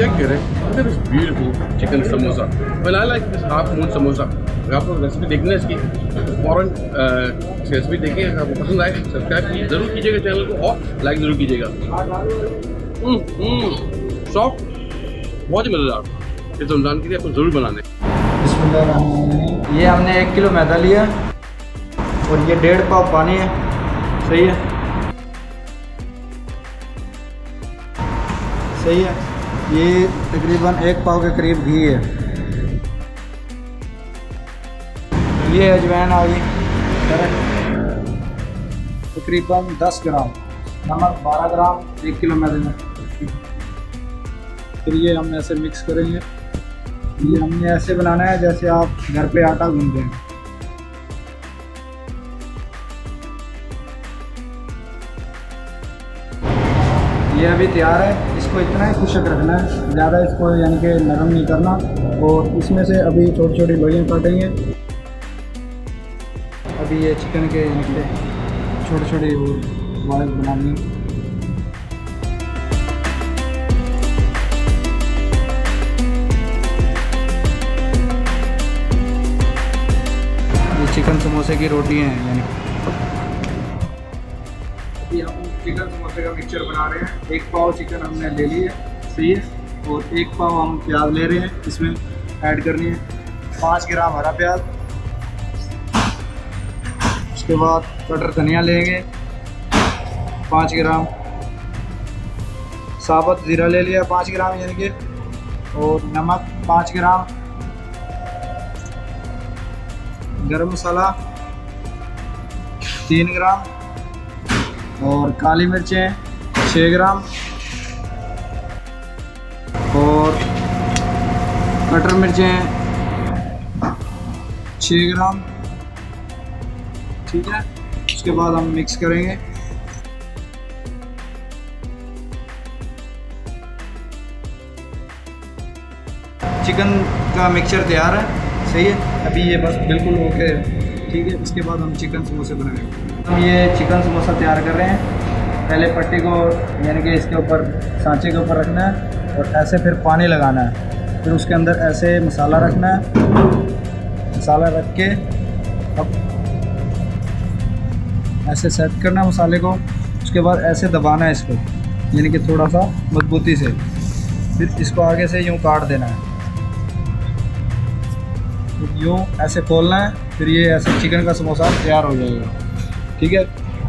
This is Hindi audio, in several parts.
check it. Look at this beautiful chicken samosa. Well, I like this half moon samosa. अगर आप लोग रेसिपी देखना है इसकी फौरन रेसिपी देखें, अगर आपको पसंद आए सब्सक्राइब ज़रूर कीजिएगा चैनल को और लाइक ज़रूर कीजिएगा। सॉफ्ट, बहुत ही मज़ेदार। इस रमज़ान के लिए आपको ज़रूर बनाने। ये हमने 1 किलो मैदा लिया और ये 1.5 पाव पानी है। सही है, सही है। ये तकरीबन 1 पाव के करीब घी है। ये अजवाइन आ गई तकरीबन 10 ग्राम, नमक 12 ग्राम 1 किलो मैदे में। फिर ये हम ऐसे मिक्स करेंगे। ये हमने ऐसे बनाना है जैसे आप घर पे आटा गूंथते हैं। ये अभी तैयार है। इसको इतना ही खुशक रखना है, ज़्यादा इसको यानी कि नरम नहीं करना। और इसमें से अभी छोटी छोटी लोइयाँ काटेंगे। अभी ये चिकन के यानी कि छोटे छोटे वो बॉल बनानी है। ये चिकन समोसे की रोटी हैं यानी। अभी हम चिकन समोसे का मिक्सचर बना रहे हैं। 1 पाव चिकन हमने ले ली है, सही है। और 1 पाव हम प्याज ले रहे हैं, इसमें ऐड करनी है 5 ग्राम हरा प्याज। उसके बाद कटर धनिया लेंगे 5 ग्राम, साबुत ज़ीरा ले लिया 5 ग्राम यानी कि, और नमक 5 ग्राम, गरम मसाला 3 ग्राम, और काली मिर्चें 6 ग्राम, और कटर मिर्चें 6 ग्राम। ठीक है, उसके बाद हम मिक्स करेंगे। चिकन का मिक्सचर तैयार है, सही है। अभी ये बस बिल्कुल ओके है, ठीक है। इसके बाद हम चिकन समोसे बनाएंगे। हम ये चिकन समोसा तैयार कर रहे हैं। पहले पट्टी को यानी कि इसके ऊपर सांचे के ऊपर रखना है और ऐसे फिर पानी लगाना है। फिर उसके अंदर ऐसे मसाला रखना है। मसाला रख के अब ऐसे सेट करना मसाले को। उसके बाद ऐसे दबाना है इसको, यानी कि थोड़ा सा मजबूती से। फिर इसको आगे से यूँ काट देना है, यूँ ऐसे खोलना है। फिर ये ऐसे चिकन का समोसा तैयार हो जाएगा, ठीक है।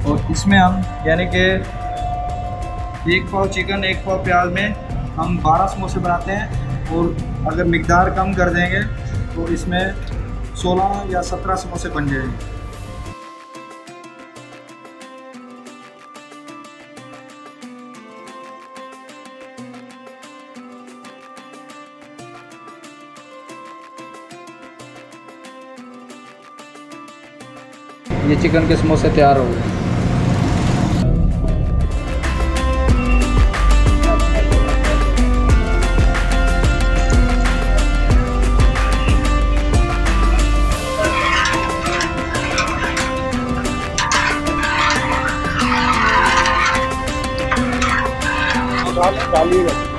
और इसमें हम यानी कि 1 पाव चिकन 1 पाव प्याज में हम 12 समोसे बनाते हैं। और अगर मिकदार कम कर देंगे तो इसमें 16 या 17 समोसे बन जाएंगे। ये चिकन के समोसे तैयार हो गए। डालिएगा।